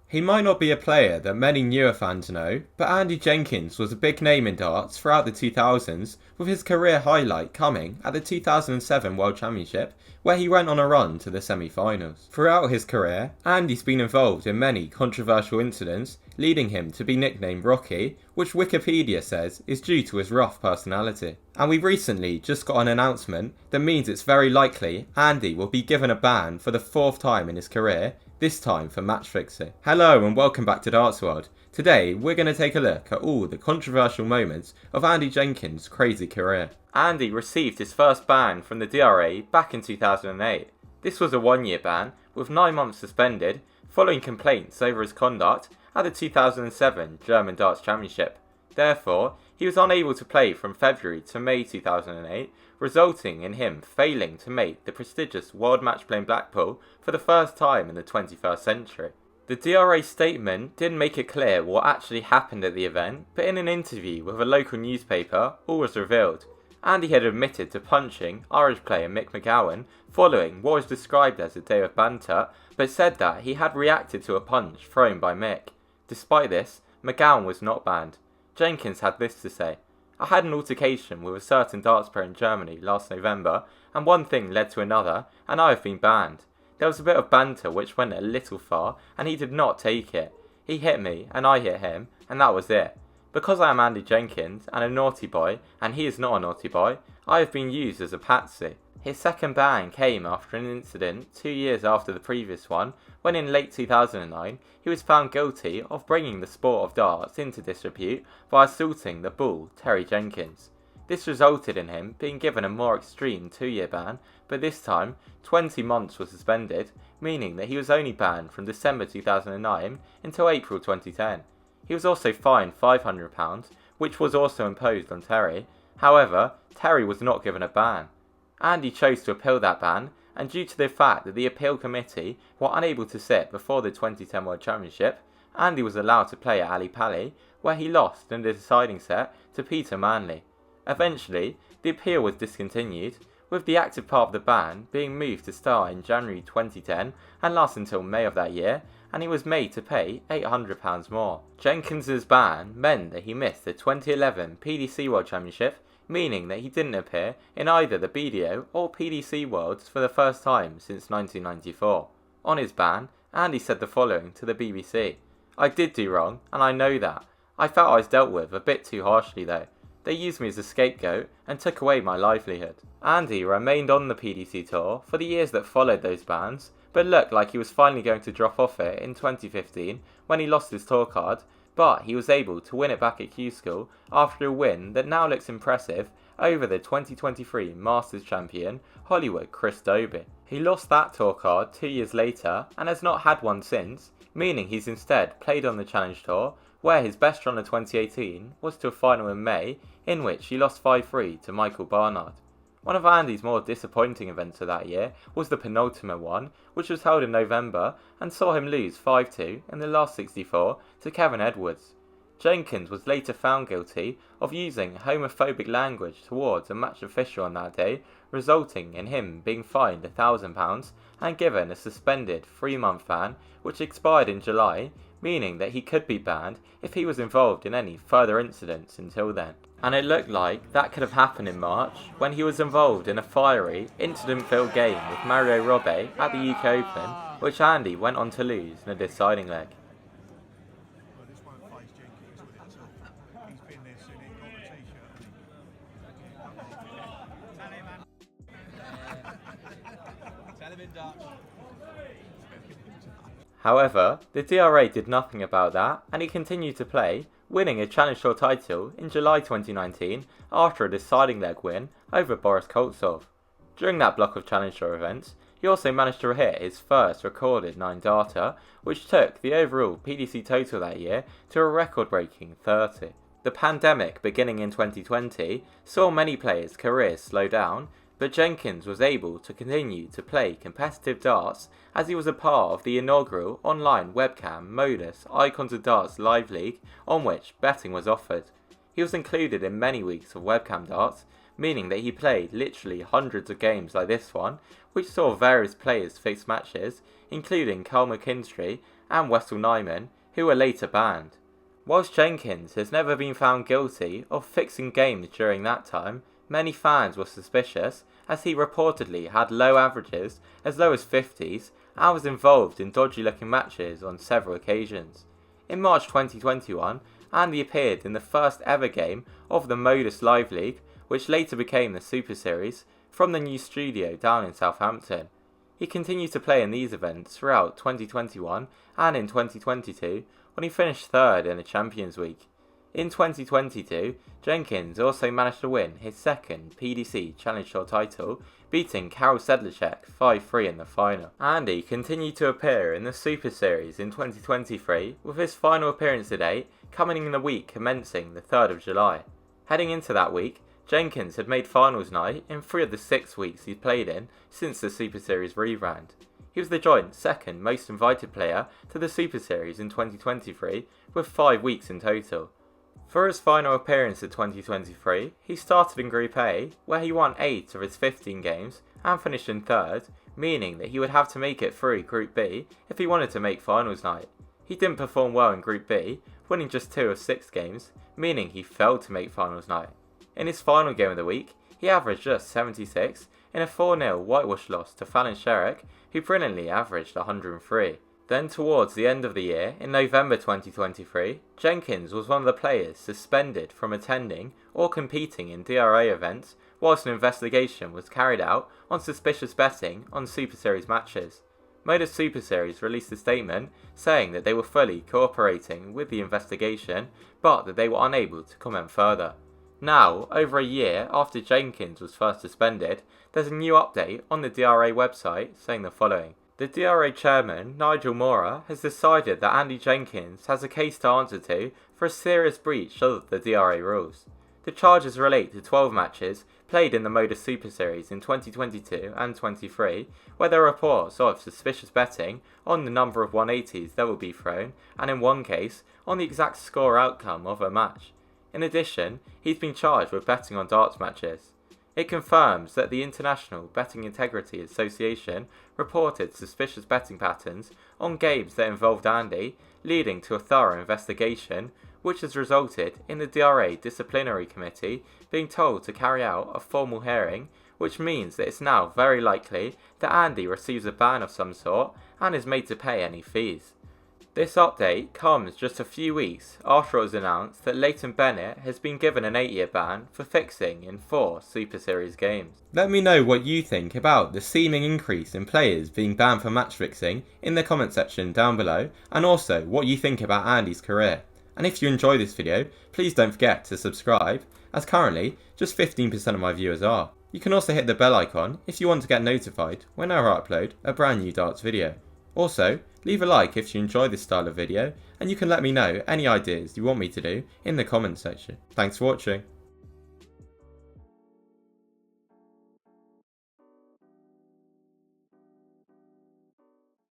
He might not be a player that many newer fans know, but Andy Jenkins was a big name in darts throughout the 2000s, with his career highlight coming at the 2007 World Championship, where he went on a run to the semi-finals. Throughout his career, Andy's been involved in many controversial incidents, leading him to be nicknamed Rocky, which Wikipedia says is due to his rough personality. And we recently just got an announcement that means it's very likely Andy will be given a ban for the 4th time in his career, this time for match fixing. Hello and welcome back to Darts World. Today we're going to take a look at all the controversial moments of Andy Jenkins' crazy career. Andy received his first ban from the DRA back in 2008. This was a 1-year ban with 9 months suspended following complaints over his conduct at the 2007 German Darts Championship. Therefore, he was unable to play from February to May 2008, resulting in him failing to make the prestigious World Match Play in Blackpool for the first time in the 21st century. The DRA statement didn't make it clear what actually happened at the event, but in an interview with a local newspaper, all was revealed. Andy had admitted to punching Irish player Mick McGowan following what was described as a day of banter, but said that he had reacted to a punch thrown by Mick. Despite this, McGowan was not banned. Jenkins had this to say: "I had an altercation with a certain darts player in Germany last November, and one thing led to another, and I have been banned. There was a bit of banter which went a little far, and he did not take it. He hit me, and I hit him, and that was it. Because I am Andy Jenkins, and a naughty boy, and he is not a naughty boy, I have been used as a patsy." His second ban came after an incident 2 years after the previous one, when in late 2009 he was found guilty of bringing the sport of darts into disrepute by assaulting the bull Terry Jenkins. This resulted in him being given a more extreme 2-year ban, but this time 20 months was suspended, meaning that he was only banned from December 2009 until April 2010. He was also fined £500, which was also imposed on Terry. However, Terry was not given a ban. Andy chose to appeal that ban, and due to the fact that the appeal committee were unable to sit before the 2010 World Championship, Andy was allowed to play at Ali Pali, where he lost in the deciding set to Peter Manley. Eventually, the appeal was discontinued, with the active part of the ban being moved to start in January 2010 and last until May of that year, and he was made to pay £800 more. Jenkins' ban meant that he missed the 2011 PDC World Championship, meaning that he didn't appear in either the BDO or PDC Worlds for the first time since 1994. On his ban, Andy said the following to the BBC: "I did do wrong, and I know that. I felt I was dealt with a bit too harshly though. They used me as a scapegoat and took away my livelihood." Andy remained on the PDC tour for the years that followed those bans, but looked like he was finally going to drop off it in 2015 when he lost his tour card, but he was able to win it back at Q School after a win that now looks impressive over the 2023 Masters champion Hollywood Chris Dobie. He lost that tour card 2 years later and has not had one since, meaning he's instead played on the Challenge Tour, where his best run of 2018 was to a final in May, in which he lost 5-3 to Michael Barnard. One of Andy's more disappointing events of that year was the penultimate one, which was held in November and saw him lose 5-2 in the last 64 to Kevin Edwards. Jenkins was later found guilty of using homophobic language towards a match official on that day, resulting in him being fined £1,000 and given a suspended 3-month ban, which expired in July, meaning that he could be banned if he was involved in any further incidents until then. And it looked like that could have happened in March, when he was involved in a fiery, incident-filled game with Mario Robe at the UK Open, which Andy went on to lose in a deciding leg. However, the DRA did nothing about that, and he continued to play, winning a Challenge Tour title in July 2019 after a deciding leg win over Boris Koltsov. During that block of Challenge Tour events, he also managed to hit his first recorded 9-darter, which took the overall PDC total that year to a record-breaking 30. The pandemic beginning in 2020 saw many players' careers slow down, but Jenkins was able to continue to play competitive darts as he was a part of the inaugural online webcam Modus Icons of Darts Live League, on which betting was offered. He was included in many weeks of webcam darts, meaning that he played literally hundreds of games like this one, which saw various players fix matches, including Carl McKinstry and Wessel Nyman, who were later banned. Whilst Jenkins has never been found guilty of fixing games during that time, many fans were suspicious as he reportedly had low averages as low as 50s and was involved in dodgy looking matches on several occasions. In March 2021, Andy appeared in the first ever game of the Modus Live League, which later became the Super Series, from the new studio down in Southampton. He continued to play in these events throughout 2021 and in 2022 when he finished third in the Champions Week. In 2022, Jenkins also managed to win his second PDC Challenge Tour title, beating Karel Sedlacek 5-3 in the final. Andy continued to appear in the Super Series in 2023, with his final appearance to date coming in the week commencing the 3rd of July. Heading into that week, Jenkins had made finals night in 3 of the 6 weeks he's played in since the Super Series rebrand. He was the joint second most invited player to the Super Series in 2023, with 5 weeks in total. For his final appearance of 2023, he started in Group A, where he won 8 of his 15 games and finished in 3rd, meaning that he would have to make it through Group B if he wanted to make finals night. He didn't perform well in Group B, winning just 2 of 6 games, meaning he failed to make finals night. In his final game of the week, he averaged just 76 in a 4-0 whitewash loss to Fallon Sherrick, who brilliantly averaged 103. Then towards the end of the year, in November 2023, Jenkins was one of the players suspended from attending or competing in DRA events whilst an investigation was carried out on suspicious betting on Super Series matches. Modus Super Series released a statement saying that they were fully cooperating with the investigation, but that they were unable to comment further. Now, over a year after Jenkins was first suspended, there's a new update on the DRA website saying the following. The DRA chairman, Nigel Mora, has decided that Andy Jenkins has a case to answer to for a serious breach of the DRA rules. The charges relate to 12 matches played in the Modus Super Series in 2022 and 23, where there are reports of suspicious betting on the number of 180s that will be thrown, and in one case, on the exact score outcome of a match. In addition, he's been charged with betting on darts matches. It confirms that the International Betting Integrity Association reported suspicious betting patterns on games that involved Andy, leading to a thorough investigation, which has resulted in the DRA Disciplinary Committee being told to carry out a formal hearing, which means that it's now very likely that Andy receives a ban of some sort and is made to pay any fees. This update comes just a few weeks after it was announced that Leighton Bennett has been given an 8-year ban for fixing in 4 Super Series games. Let me know what you think about the seeming increase in players being banned for match fixing in the comment section down below, and also what you think about Andy's career. And if you enjoy this video, please don't forget to subscribe, as currently just 15% of my viewers are. You can also hit the bell icon if you want to get notified whenever I upload a brand new darts video. Also, leave a like if you enjoy this style of video, and you can let me know any ideas you want me to do in the comments section. Thanks for watching.